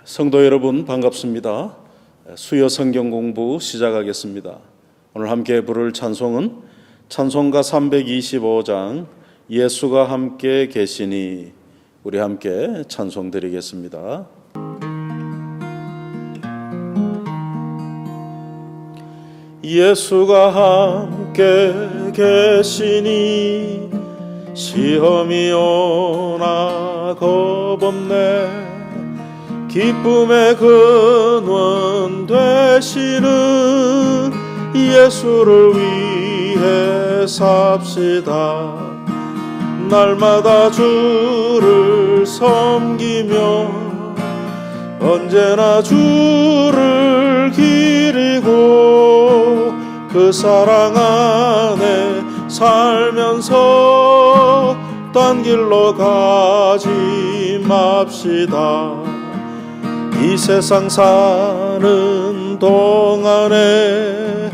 성도 여러분 반갑습니다. 수요 성경 공부 시작하겠습니다. 오늘 함께 부를 찬송은 찬송가 325장 예수가 함께 계시니, 우리 함께 찬송 드리겠습니다. 예수가 함께 계시니 시험이 오나 겁없네. 기쁨의 근원 되시는 예수를 위해 삽시다. 날마다 주를 섬기며 언제나 주를 기리고 그 사랑 안에 살면서 딴 길로 가지 맙시다. 이 세상 사는 동안에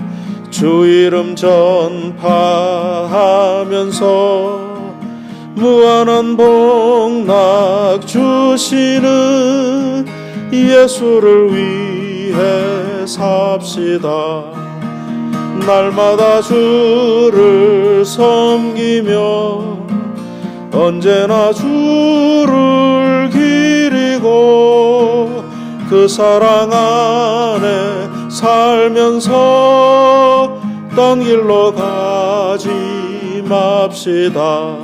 주 이름 전파하면서 무한한 복락 주시는 예수를 위해 삽시다. 날마다 주를 섬기며 언제나 주를 기리고 그 사랑 안에 살면서 딴 길로 가지 맙시다.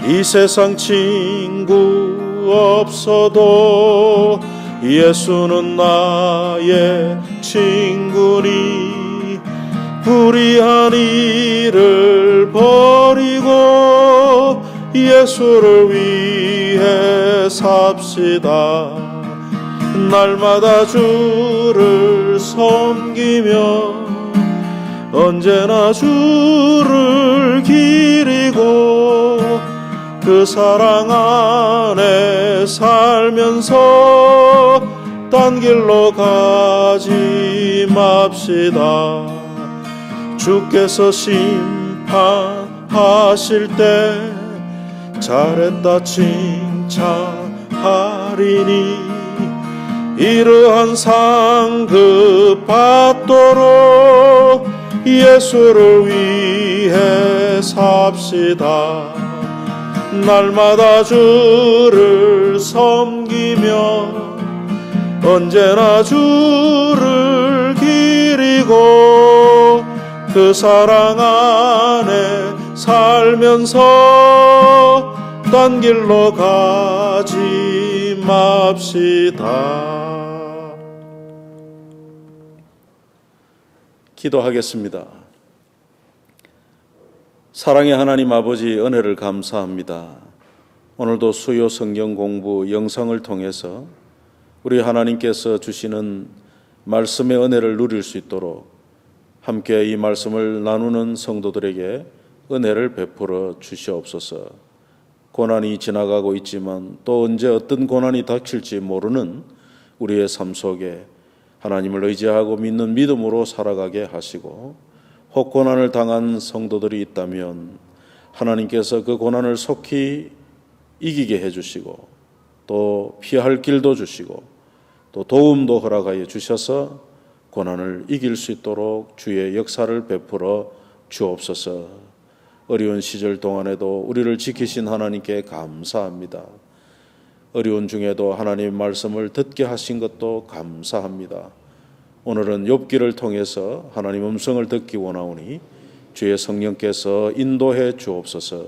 이 세상 친구 없어도 예수는 나의 친구니, 불의한 일을 버리고 예수를 위해 삽시다. 날마다 주를 섬기며 언제나 주를 기리고 그 사랑 안에 살면서 딴 길로 가지 맙시다. 주께서 심판하실 때 잘했다 칭찬하리니, 이러한 상급 받도록 예수를 위해 삽시다. 날마다 주를 섬기며 언제나 주를 기리고 그 사랑 안에 살면서 딴 길로 가지 맙시다. 기도하겠습니다. 사랑의 하나님 아버지, 은혜를 감사합니다. 오늘도 수요 성경 공부 영상을 통해서 우리 하나님께서 주시는 말씀의 은혜를 누릴 수 있도록 함께 이 말씀을 나누는 성도들에게 은혜를 베풀어 주시옵소서. 고난이 지나가고 있지만 또 언제 어떤 고난이 닥칠지 모르는 우리의 삶 속에 하나님을 의지하고 믿는 믿음으로 살아가게 하시고, 혹 고난을 당한 성도들이 있다면 하나님께서 그 고난을 속히 이기게 해주시고 또 피할 길도 주시고 또 도움도 허락하여 주셔서 고난을 이길 수 있도록 주의 역사를 베풀어 주옵소서. 어려운 시절 동안에도 우리를 지키신 하나님께 감사합니다. 어려운 중에도 하나님의 말씀을 듣게 하신 것도 감사합니다. 오늘은 욥기를 통해서 하나님 음성을 듣기 원하오니 주의 성령께서 인도해 주옵소서.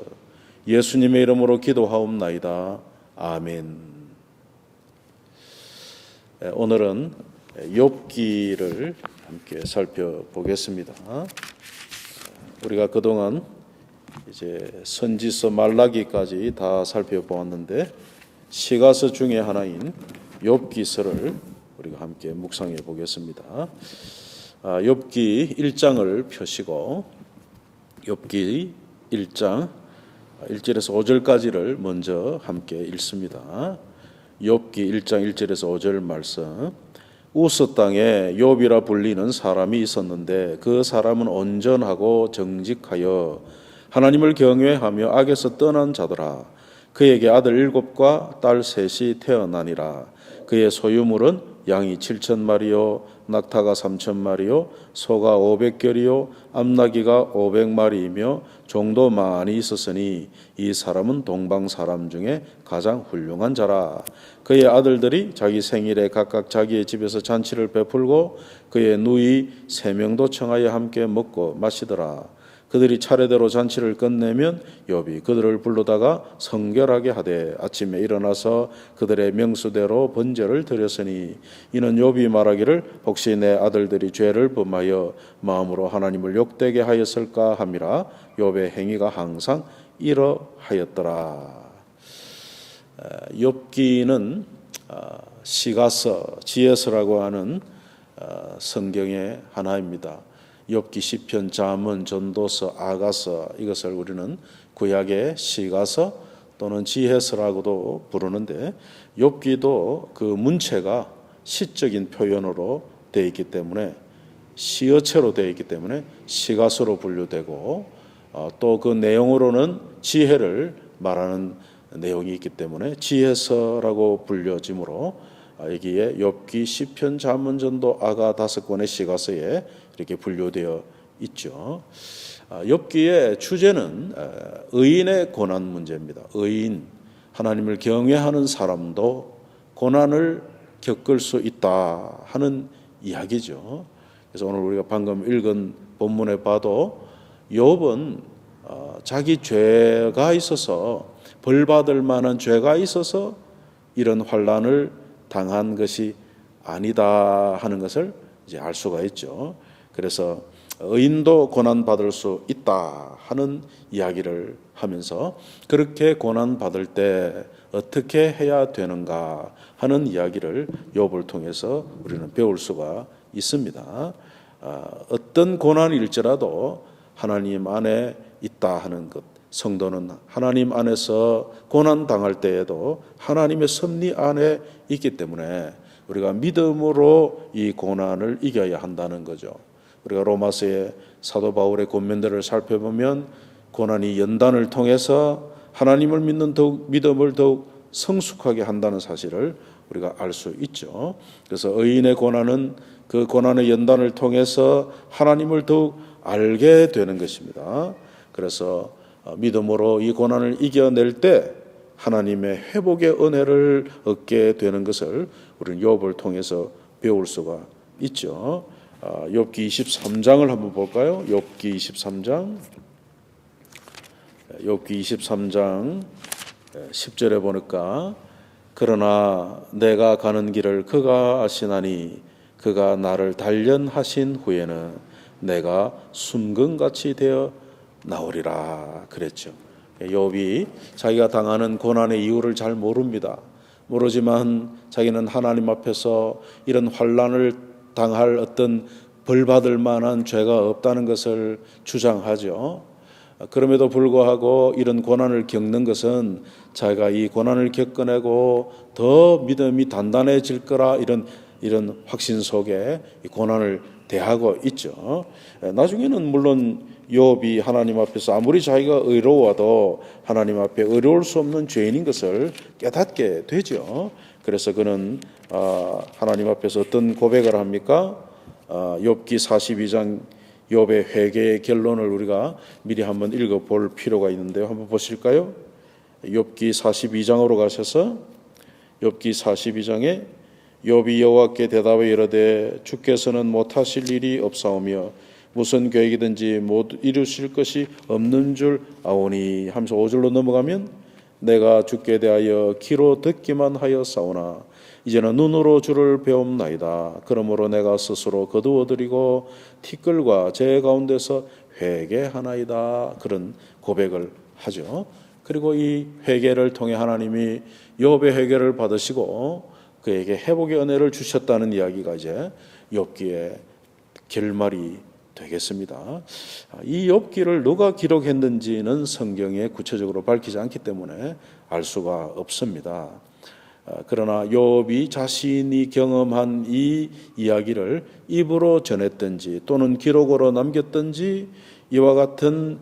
예수님의 이름으로 기도하옵나이다. 아멘. 오늘은 욥기를 함께 살펴보겠습니다. 우리가 그동안 이제 선지서 말라기까지 다 살펴보았는데 시가서 중에 하나인 욥기서를 우리가 함께 묵상해 보겠습니다. 욥기 1장을 펴시고 욥기 1장 1절에서 5절까지를 먼저 함께 읽습니다. 욥기 1장 1절에서 5절 말씀. 우스 땅에 욥이라 불리는 사람이 있었는데 그 사람은 온전하고 정직하여 하나님을 경외하며 악에서 떠난 자더라. 그에게 아들 7과 딸 3이 태어나니라. 그의 소유물은 양이 7,000마리요 낙타가 3,000마리요 소가 500결이요 암나귀가 500마리이며 종도 많이 있었으니 이 사람은 동방 사람 중에 가장 훌륭한 자라. 그의 아들들이 자기 생일에 각각 자기의 집에서 잔치를 베풀고 그의 누이 3명도 청하여 함께 먹고 마시더라. 그들이 차례대로 잔치를 끝내면 욥이 그들을 불러다가 성결하게 하되 아침에 일어나서 그들의 명수대로 번제를 드렸으니 이는 욥이 말하기를 혹시 내 아들들이 죄를 범하여 마음으로 하나님을 욕되게 하였을까 함이라. 욥의 행위가 항상 이러하였더라. 욥기는 시가서, 지혜서라고 하는 성경의 하나입니다. 욥기, 시편, 잠언, 전도서, 아가서, 이것을 우리는 구약의 시가서 또는 지혜서라고도 부르는데, 욥기도 그 문체가 시적인 표현으로 되어 있기 때문에, 시어체로 되어 있기 때문에 시가서로 분류되고, 또 그 내용으로는 지혜를 말하는 내용이 있기 때문에 지혜서라고 불려지므로 여기에 욥기, 시편, 잠언, 전도, 아가 5권의 시가서에 이렇게 분류되어 있죠. 욥기의 주제는 의인의 고난 문제입니다. 의인, 하나님을 경외하는 사람도 고난을 겪을 수 있다 하는 이야기죠. 그래서 오늘 우리가 방금 읽은 본문에 봐도 욥은 자기 죄가 있어서, 벌받을 만한 죄가 있어서 이런 환난을 당한 것이 아니다 하는 것을 이제 알 수가 있죠. 그래서 의인도 고난받을 수 있다 하는 이야기를 하면서 그렇게 고난받을 때 어떻게 해야 되는가 하는 이야기를 욥을 통해서 우리는 배울 수가 있습니다. 어떤 고난일지라도 하나님 안에 있다 하는 것, 성도는 하나님 안에서 고난당할 때에도 하나님의 섭리 안에 있기 때문에 우리가 믿음으로 이 고난을 이겨야 한다는 거죠. 우리가 로마서의 사도 바울의 권면들을 살펴보면 고난이 연단을 통해서 하나님을 믿는 믿음을 더욱 성숙하게 한다는 사실을 우리가 알 수 있죠. 그래서 의인의 고난은 그 고난의 연단을 통해서 하나님을 더욱 알게 되는 것입니다. 그래서 믿음으로 이 고난을 이겨낼 때 하나님의 회복의 은혜를 얻게 되는 것을 우리는 욥을 통해서 배울 수가 있죠. 욥기 23장을 한번 볼까요? 욥기 23장 10절에 보니까 그러나 내가 가는 길을 그가 아시나니 그가 나를 단련하신 후에는 내가 숨금같이 되어 나오리라 그랬죠. 욥이 자기가 당하는 고난의 이유를 잘 모르지만 자기는 하나님 앞에서 이런 환난을 당할 어떤 벌받을 만한 죄가 없다는 것을 주장하죠. 그럼에도 불구하고 이런 고난을 겪는 것은 자기가 이 고난을 겪어내고 더 믿음이 단단해질 거라 이런 확신 속에 이 고난을 대하고 있죠. 나중에는 물론 욥이 하나님 앞에서 아무리 자기가 의로워도 하나님 앞에 의로울 수 없는 죄인인 것을 깨닫게 되죠. 그래서 그는 하나님 앞에서 어떤 고백을 합니까? 욥기 42장 욥의 회개의 결론을 우리가 미리 한번 읽어볼 필요가 있는데요. 한번 보실까요? 욥기 42장으로 가셔서 욥기 42장에 욥이 여호와께 대답하여 이르되 주께서는 못하실 일이 없사오며 무슨 계획이든지 못 이루실 것이 없는 줄 아오니 하면서 5절로 넘어가면 내가 주께 대하여 귀로 듣기만 하였사오나 이제는 눈으로 주를 배움나이다. 그러므로 내가 스스로 거두어드리고 티끌과 제 가운데서 회개하나이다. 그런 고백을 하죠. 그리고 이 회개를 통해 하나님이 욥의 회개를 받으시고 그에게 회복의 은혜를 주셨다는 이야기가 이제 욥기의 결말이 되겠습니다. 이 욥기를 누가 기록했는지는 성경에 구체적으로 밝히지 않기 때문에 알 수가 없습니다. 그러나 욥이 자신이 경험한 이 이야기를 입으로 전했든지 또는 기록으로 남겼든지 이와 같은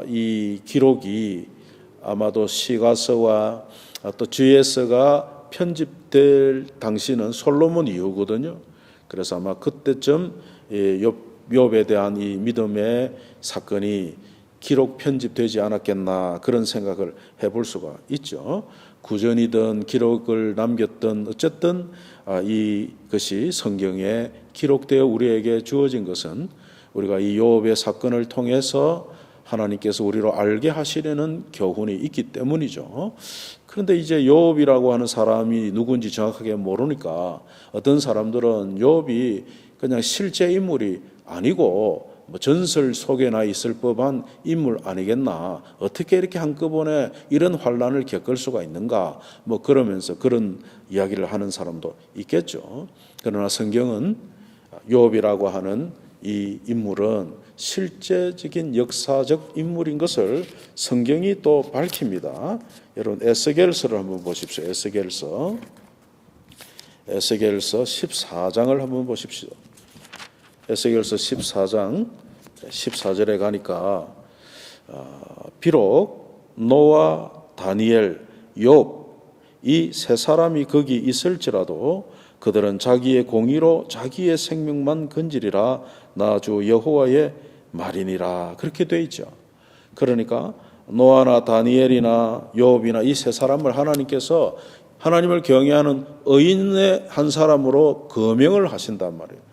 이 기록이 아마도 시가서와 또 지혜서가 편집될 당시는 솔로몬 이후거든요. 그래서 아마 그때쯤 욥에 대한 이 믿음의 사건이 기록 편집되지 않았겠나 그런 생각을 해볼 수가 있죠. 구전이든 기록을 남겼던 어쨌든 이것이 성경에 기록되어 우리에게 주어진 것은 우리가 이 욥의 사건을 통해서 하나님께서 우리로 알게 하시려는 교훈이 있기 때문이죠. 그런데 이제 욥이라고 하는 사람이 누군지 정확하게 모르니까 어떤 사람들은 욥이 그냥 실제 인물이 아니고 전설 속에나 있을 법한 인물 아니겠나, 어떻게 이렇게 한꺼번에 이런 환난을 겪을 수가 있는가, 그러면서 그런 이야기를 하는 사람도 있겠죠. 그러나 성경은 욥이라고 하는 이 인물은 실제적인 역사적 인물인 것을 성경이 또 밝힙니다. 여러분 에스겔서를 한번 보십시오. 에스겔서 14장을 한번 보십시오. 에스겔서 14장 14절에 가니까 비록 노아, 다니엘, 욥 이 세 사람이 거기 있을지라도 그들은 자기의 공의로 자기의 생명만 건지리라 나 주 여호와의 말이니라. 그렇게 되어 있죠. 그러니까 노아나 다니엘이나 욥이나 이 세 사람을 하나님께서 하나님을 경외하는 의인의 한 사람으로 거명을 하신단 말이에요.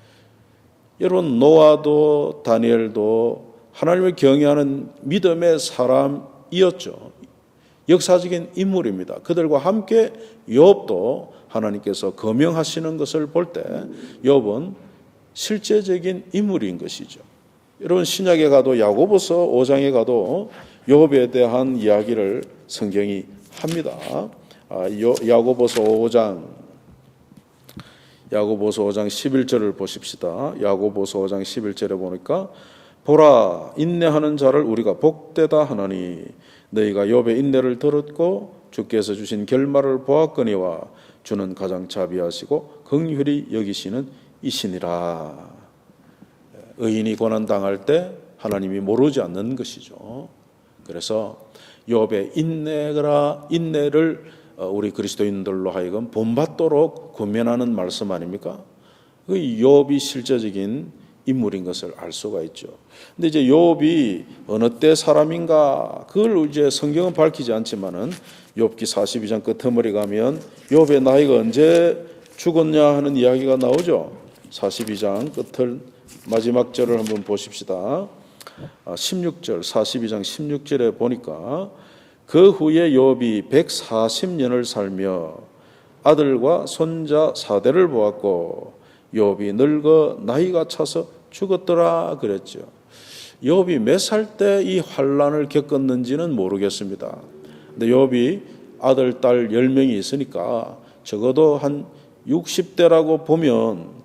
여러분 노아도 다니엘도 하나님을 경외하는 믿음의 사람이었죠. 역사적인 인물입니다. 그들과 함께 욥도 하나님께서 거명하시는 것을 볼 때 욥은 실제적인 인물인 것이죠. 여러분 신약에 가도 야고보서 5장에 가도 욥에 대한 이야기를 성경이 합니다. 야고보서 5장 11절을 보십시다. 야고보서 5장 11절에 보니까 보라 인내하는 자를 우리가 복되다 하나니 너희가 욥의 인내를 들었고 주께서 주신 결말을 보았거니와 주는 가장 자비하시고 긍휼히 여기시는 이시니라. 의인이 고난 당할 때 하나님이 모르지 않는 것이죠. 그래서 욥의 인내를 우리 그리스도인들로 하여금 본받도록 권면하는 말씀 아닙니까? 그 욥이 실제적인 인물인 것을 알 수가 있죠. 근데 이제 욥이 어느 때 사람인가 그걸 이제 성경은 밝히지 않지만은 욥기 42장 끝머리 가면 욥의 나이가 언제 죽었냐 하는 이야기가 나오죠. 42장 끝을 마지막 절을 한번 보십시다. 16절 42장 16절에 보니까 그 후에 욥이 140년을 살며 아들과 손자 4대를 보았고 욥이 늙어 나이가 차서 죽었더라 그랬죠. 욥이 몇 살 때 이 환난을 겪었는지는 모르겠습니다. 근데 욥이 아들, 딸 10명이 있으니까 적어도 한 60대라고 보면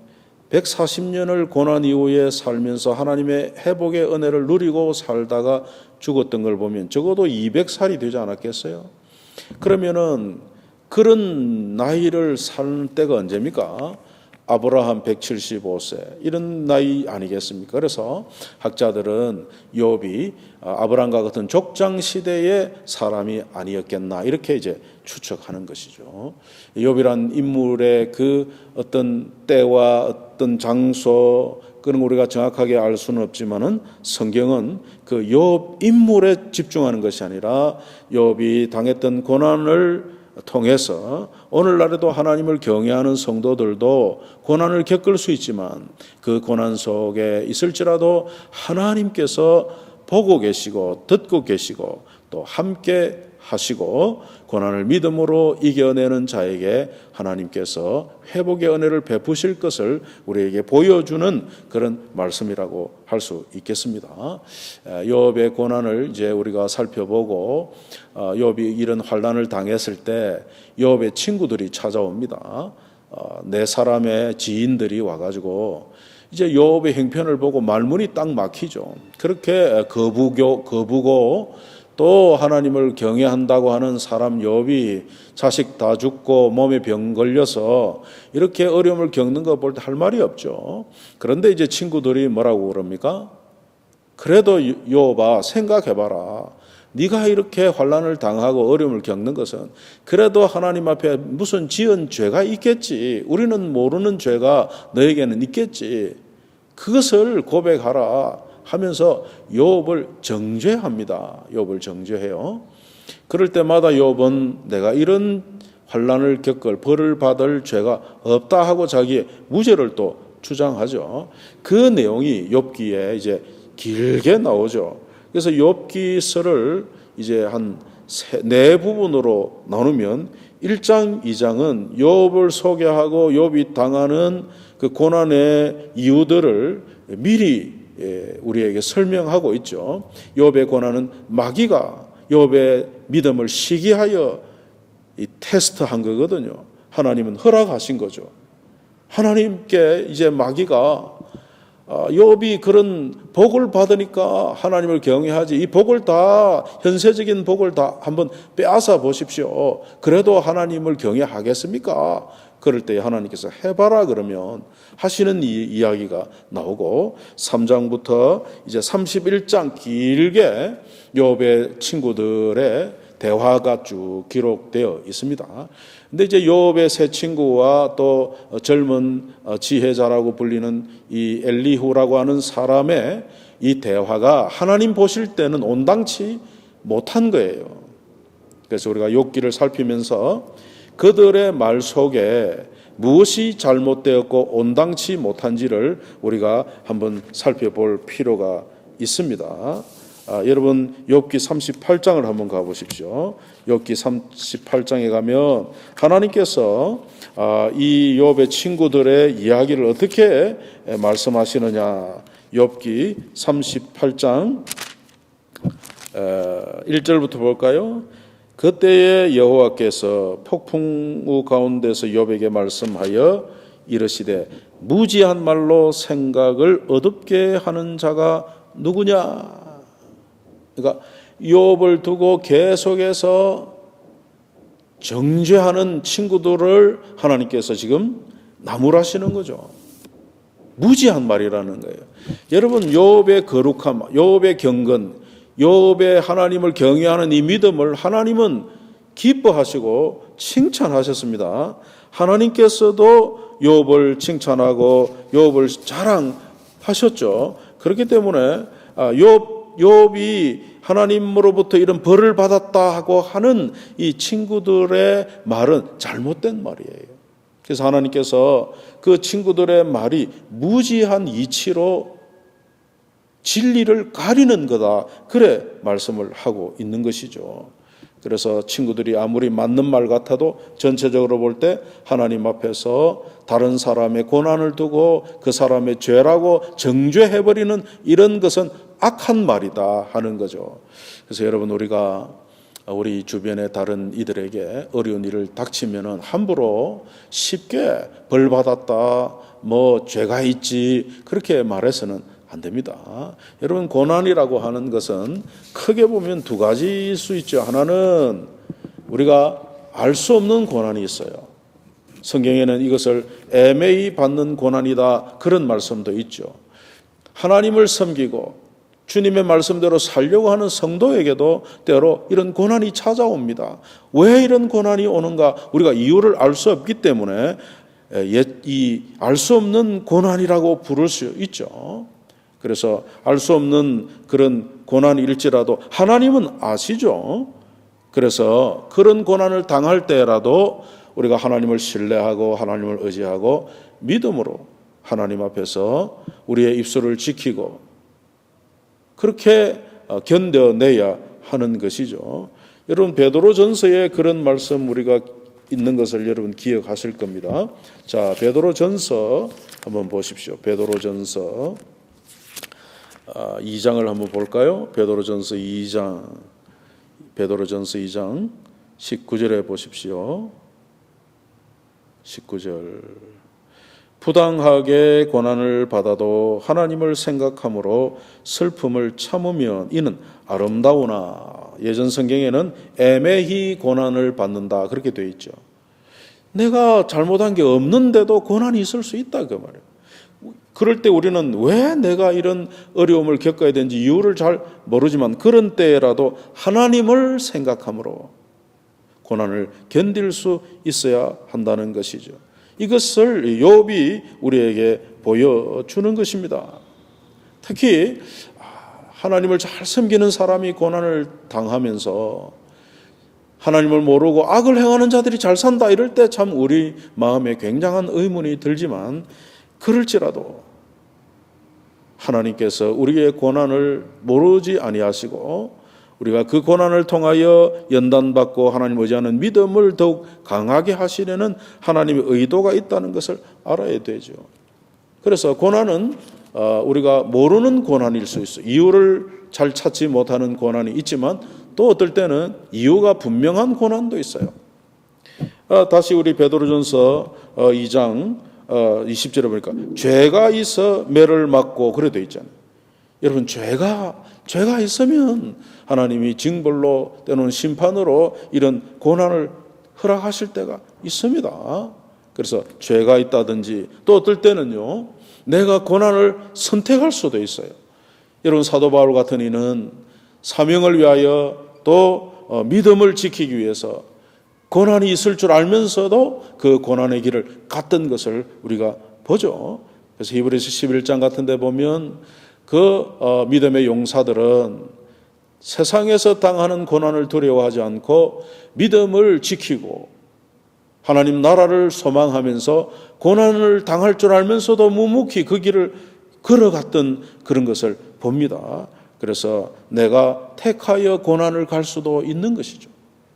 140년을 고난 이후에 살면서 하나님의 회복의 은혜를 누리고 살다가 죽었던 걸 보면 적어도 200살이 되지 않았겠어요? 그러면은 그런 나이를 살 때가 언제입니까? 아브라함 175세 이런 나이 아니겠습니까? 그래서 학자들은 욥이 아브라함과 같은 족장 시대의 사람이 아니었겠나 이렇게 이제 추측하는 것이죠. 욥이란 인물의 그 어떤 때와 어떤 장소 그런 우리가 정확하게 알 수는 없지만은 성경은 그 욥 인물에 집중하는 것이 아니라 욥이 당했던 고난을 통해서 오늘날에도 하나님을 경외하는 성도들도 고난을 겪을 수 있지만 그 고난 속에 있을지라도 하나님께서 보고 계시고 듣고 계시고 또 함께 하시고 고난을 믿음으로 이겨내는 자에게 하나님께서 회복의 은혜를 베푸실 것을 우리에게 보여주는 그런 말씀이라고 할 수 있겠습니다. 욥의 고난을 이제 우리가 살펴보고 욥이 이런 환난을 당했을 때 욥의 친구들이 찾아옵니다. 네 사람의 지인들이 와가지고 이제 욥의 형편을 보고 말문이 딱 막히죠. 그렇게 거부고 또 하나님을 경외한다고 하는 사람 욥이 자식 다 죽고 몸에 병 걸려서 이렇게 어려움을 겪는 거 볼 때 할 말이 없죠. 그런데 이제 친구들이 뭐라고 그럽니까? 그래도 욥아 생각해봐라. 네가 이렇게 환난을 당하고 어려움을 겪는 것은 그래도 하나님 앞에 무슨 지은 죄가 있겠지. 우리는 모르는 죄가 너에게는 있겠지. 그것을 고백하라 하면서 욥을 정죄합니다. 욥을 정죄해요. 그럴 때마다 욥은 내가 이런 환난을 겪을 벌을 받을 죄가 없다 하고 자기의 무죄를 또 주장하죠. 그 내용이 욥기에 이제 길게 나오죠. 그래서 욥기서를 이제 한 네 부분으로 나누면 1장, 2장은 욥을 소개하고 욥이 당하는 그 고난의 이유들을 미리 우리에게 설명하고 있죠. 욥의 고난은 마귀가 욥의 믿음을 시기하여 이 테스트한 거거든요. 하나님은 허락하신 거죠. 하나님께 이제 마귀가 욥이 그런 복을 받으니까 하나님을 경외하지, 이 복을 다, 현세적인 복을 다 한번 빼앗아 보십시오. 그래도 하나님을 경외하겠습니까? 그럴 때 하나님께서 해봐라 그러면 하시는 이 이야기가 나오고, 3장부터 이제 31장 길게 욥의 친구들의 대화가 쭉 기록되어 있습니다. 근데 이제 욥의 세 친구와 또 젊은 지혜자라고 불리는 이 엘리후라고 하는 사람의 이 대화가 하나님 보실 때는 온당치 못한 거예요. 그래서 우리가 욥기를 살피면서 그들의 말 속에 무엇이 잘못되었고 온당치 못한지를 우리가 한번 살펴볼 필요가 있습니다. 여러분 욥기 38장을 한번 가보십시오. 욥기 38장에 가면 하나님께서 이 욥의 친구들의 이야기를 어떻게 말씀하시느냐. 욥기 38장 1절부터 볼까요? 그때에 여호와께서 폭풍우 가운데서 욥에게 말씀하여 이르시되 무지한 말로 생각을 어둡게 하는 자가 누구냐. 그러니까 욥을 두고 계속해서 정죄하는 친구들을 하나님께서 지금 나무라시는 거죠. 무지한 말이라는 거예요. 여러분 욥의 거룩함, 욥의 경건, 욥의 하나님을 경외하는 이 믿음을 하나님은 기뻐하시고 칭찬하셨습니다. 하나님께서도 욥을 칭찬하고 욥을 자랑하셨죠. 그렇기 때문에 욥이 하나님으로부터 이런 벌을 받았다 하고 하는 이 친구들의 말은 잘못된 말이에요. 그래서 하나님께서 그 친구들의 말이 무지한 이치로 진리를 가리는 거다. 그래 말씀을 하고 있는 것이죠. 그래서 친구들이 아무리 맞는 말 같아도 전체적으로 볼 때 하나님 앞에서 다른 사람의 고난을 두고 그 사람의 죄라고 정죄해버리는 이런 것은 악한 말이다 하는 거죠. 그래서 여러분 우리가 우리 주변의 다른 이들에게 어려운 일을 닥치면은 함부로 쉽게 벌 받았다, 뭐 죄가 있지 그렇게 말해서는 안 됩니다. 여러분 고난이라고 하는 것은 크게 보면 두 가지일 수 있죠. 하나는 우리가 알 수 없는 고난이 있어요. 성경에는 이것을 애매히 받는 고난이다 그런 말씀도 있죠. 하나님을 섬기고 주님의 말씀대로 살려고 하는 성도에게도 때로 이런 고난이 찾아옵니다. 왜 이런 고난이 오는가 우리가 이유를 알 수 없기 때문에 이 알 수 없는 고난이라고 부를 수 있죠. 그래서 알 수 없는 그런 고난일지라도 하나님은 아시죠. 그래서 그런 고난을 당할 때라도 우리가 하나님을 신뢰하고 하나님을 의지하고 믿음으로 하나님 앞에서 우리의 입술을 지키고 그렇게 견뎌내야 하는 것이죠. 여러분 베드로전서에 그런 말씀 우리가 있는 것을 여러분 기억하실 겁니다. 자, 베드로전서 한번 보십시오. 베드로전서 2장을 한번 볼까요? 베드로전서 2장 19절에 보십시오. 19절 부당하게 고난을 받아도 하나님을 생각함으로 슬픔을 참으면 이는 아름다우나. 예전 성경에는 애매히 고난을 받는다 그렇게 되어 있죠. 내가 잘못한 게 없는데도 고난이 있을 수 있다 그 말이에요. 그럴 때 우리는 왜 내가 이런 어려움을 겪어야 되는지 이유를 잘 모르지만 그런 때라도 하나님을 생각함으로 고난을 견딜 수 있어야 한다는 것이죠. 이것을 욥이 우리에게 보여주는 것입니다. 특히 하나님을 잘 섬기는 사람이 고난을 당하면서 하나님을 모르고 악을 행하는 자들이 잘 산다 이럴 때 참 우리 마음에 굉장한 의문이 들지만 그럴지라도 하나님께서 우리의 고난을 모르지 아니하시고 우리가 그 고난을 통하여 연단받고 하나님 의지하는 믿음을 더욱 강하게 하시려는 하나님의 의도가 있다는 것을 알아야 되죠. 그래서 고난은 우리가 모르는 고난일 수 있어요. 이유를 잘 찾지 못하는 고난이 있지만 또 어떨 때는 이유가 분명한 고난도 있어요. 다시 우리 베드로전서 2장 20절에 보니까 죄가 있어 매를 맞고 그래 돼 있잖아요. 여러분 죄가 있으면 하나님이 징벌로 때로는 심판으로 이런 고난을 허락하실 때가 있습니다. 그래서 죄가 있다든지 또 어떨 때는요 내가 고난을 선택할 수도 있어요. 여러분 사도 바울 같은 이는 사명을 위하여 또 믿음을 지키기 위해서 고난이 있을 줄 알면서도 그 고난의 길을 갔던 것을 우리가 보죠. 그래서 히브리서 11장 같은 데 보면 그 믿음의 용사들은 세상에서 당하는 고난을 두려워하지 않고 믿음을 지키고 하나님 나라를 소망하면서 고난을 당할 줄 알면서도 묵묵히 그 길을 걸어갔던 그런 것을 봅니다. 그래서 내가 택하여 고난을 갈 수도 있는 것이죠.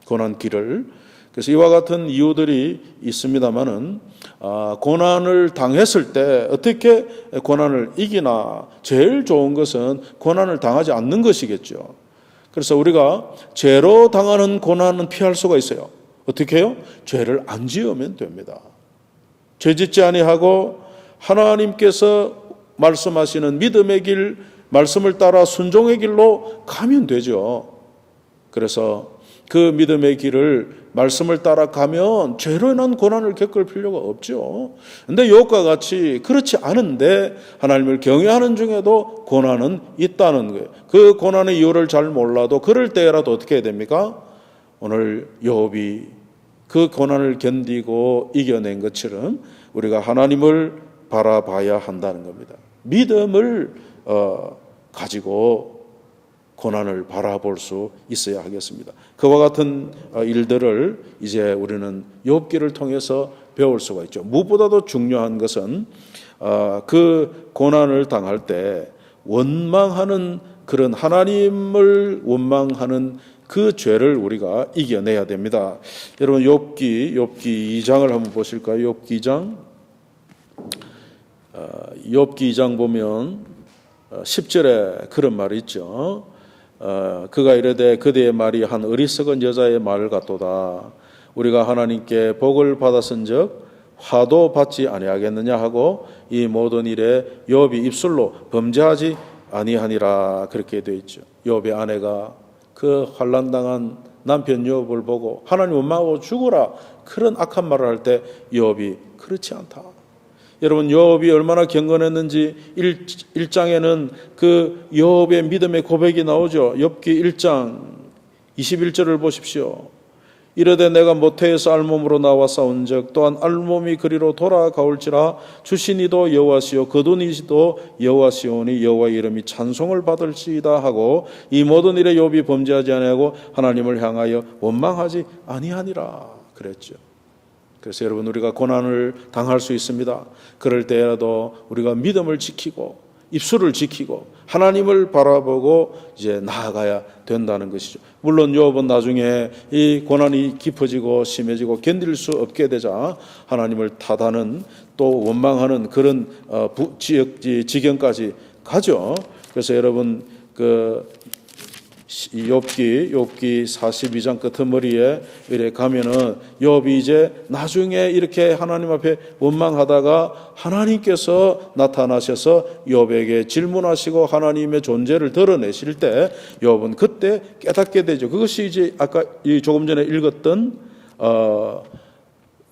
고난 길을. 그래서 이와 같은 이유들이 있습니다만은 고난을 당했을 때 어떻게 고난을 이기나 제일 좋은 것은 고난을 당하지 않는 것이겠죠. 그래서 우리가 죄로 당하는 고난은 피할 수가 있어요. 어떻게 해요? 죄를 안 지으면 됩니다. 죄 짓지 아니하고 하나님께서 말씀하시는 믿음의 길, 말씀을 따라 순종의 길로 가면 되죠. 그래서 그 믿음의 길을 말씀을 따라 가면 죄로 인한 고난을 겪을 필요가 없죠. 그런데 욥과 같이 그렇지 않은데 하나님을 경외하는 중에도 고난은 있다는 거예요. 그 고난의 이유를 잘 몰라도 그럴 때라도 어떻게 해야 됩니까? 오늘 욥이 그 고난을 견디고 이겨낸 것처럼 우리가 하나님을 바라봐야 한다는 겁니다. 믿음을 가지고 고난을 바라볼 수 있어야 하겠습니다. 그와 같은 일들을 이제 우리는 욥기를 통해서 배울 수가 있죠. 무엇보다도 중요한 것은 그 고난을 당할 때 원망하는 그런 하나님을 원망하는 그 죄를 우리가 이겨내야 됩니다. 여러분 욥기 2장을 한번 보실까요? 욥기 2장 보면 10절에 그런 말이 있죠. 그가 이르되 그대의 말이 한 어리석은 여자의 말 같도다. 우리가 하나님께 복을 받았은즉 화도 받지 아니하겠느냐 하고 이 모든 일에 욥이 입술로 범죄하지 아니하니라. 그렇게 되어 있죠. 욥의 아내가 그 환난당한 남편 욥을 보고 하나님 원망하고 죽어라 그런 악한 말을 할 때 욥이 그렇지 않다. 여러분 욥이 얼마나 경건했는지 1장에는 그 욥의 믿음의 고백이 나오죠. 욥기 1장 21절을 보십시오. 이르되 내가 모태에서 알몸으로 나와 싸운즉 또한 알몸이 그리로 돌아가올지라 주신이도 여호와시요 거두니시도 여호와시오니 여호와의 이름이 찬송을 받을지이다 하고 이 모든 일에 욥이 범죄하지 아니하고 하나님을 향하여 원망하지 아니하니라 그랬죠. 그래서 여러분 우리가 고난을 당할 수 있습니다. 그럴 때라도 우리가 믿음을 지키고 입술을 지키고 하나님을 바라보고 이제 나아가야 된다는 것이죠. 물론 욥은 나중에 이 고난이 깊어지고 심해지고 견딜 수 없게 되자 하나님을 타다는 또 원망하는 그런 지경까지 가죠. 그래서 여러분 그 욥기 42장 끄트머리에 이렇게 가면은 욥이 이제 나중에 이렇게 하나님 앞에 원망하다가 하나님께서 나타나셔서 욥에게 질문하시고 하나님의 존재를 드러내실 때 욥은 그때 깨닫게 되죠. 그것이 이제 아까 조금 전에 읽었던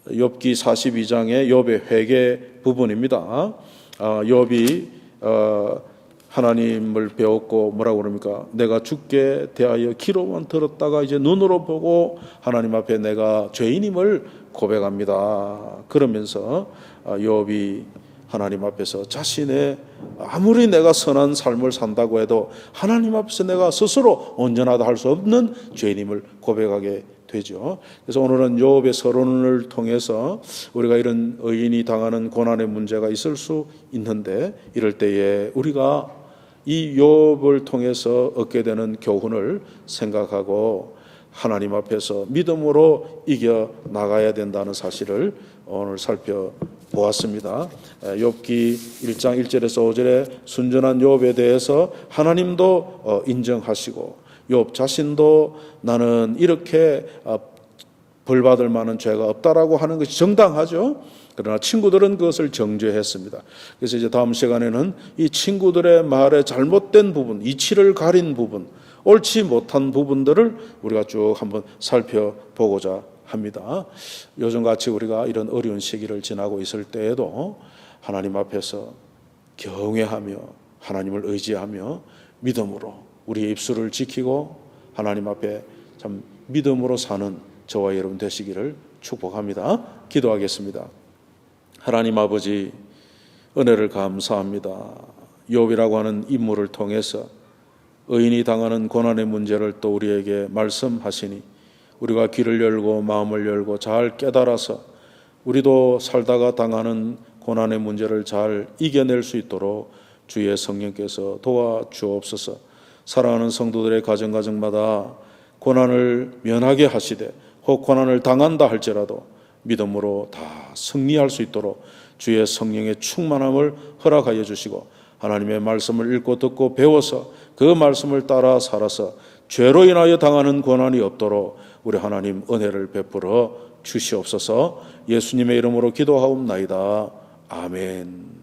욥기 42장의 욥의 회개 부분입니다. 욥이 하나님을 배웠고 뭐라고 그럽니까? 내가 주께 대하여 귀로만 들었다가 이제 눈으로 보고 하나님 앞에 내가 죄인임을 고백합니다. 그러면서 욥이 하나님 앞에서 자신의 아무리 내가 선한 삶을 산다고 해도 하나님 앞에서 내가 스스로 온전하다 할 수 없는 죄인임을 고백하게 되죠. 그래서 오늘은 욥의 서론을 통해서 우리가 이런 의인이 당하는 고난의 문제가 있을 수 있는데, 이럴 때에 우리가 이 욥을 통해서 얻게 되는 교훈을 생각하고 하나님 앞에서 믿음으로 이겨 나가야 된다는 사실을 오늘 살펴보았습니다. 욥기 1장 1절에서 5절에 순전한 욥에 대해서 하나님도 인정하시고 욥 자신도 나는 이렇게 벌받을 만한 죄가 없다라고 하는 것이 정당하죠. 그러나 친구들은 그것을 정죄했습니다. 그래서 이제 다음 시간에는 이 친구들의 말에 잘못된 부분, 이치를 가린 부분, 옳지 못한 부분들을 우리가 쭉 한번 살펴보고자 합니다. 요즘같이 우리가 이런 어려운 시기를 지나고 있을 때에도 하나님 앞에서 경외하며 하나님을 의지하며 믿음으로 우리의 입술을 지키고 하나님 앞에 참 믿음으로 사는 저와 여러분 되시기를 축복합니다. 기도하겠습니다. 하나님 아버지, 은혜를 감사합니다. 욥이라고 하는 인물을 통해서 의인이 당하는 고난의 문제를 또 우리에게 말씀하시니 우리가 귀를 열고 마음을 열고 잘 깨달아서 우리도 살다가 당하는 고난의 문제를 잘 이겨낼 수 있도록 주의 성령께서 도와주옵소서. 사랑하는 성도들의 가정마다 고난을 면하게 하시되 혹 고난을 당한다 할지라도 믿음으로 다 승리할 수 있도록 주의 성령의 충만함을 허락하여 주시고 하나님의 말씀을 읽고 듣고 배워서 그 말씀을 따라 살아서 죄로 인하여 당하는 고난이 없도록 우리 하나님 은혜를 베풀어 주시옵소서. 예수님의 이름으로 기도하옵나이다. 아멘.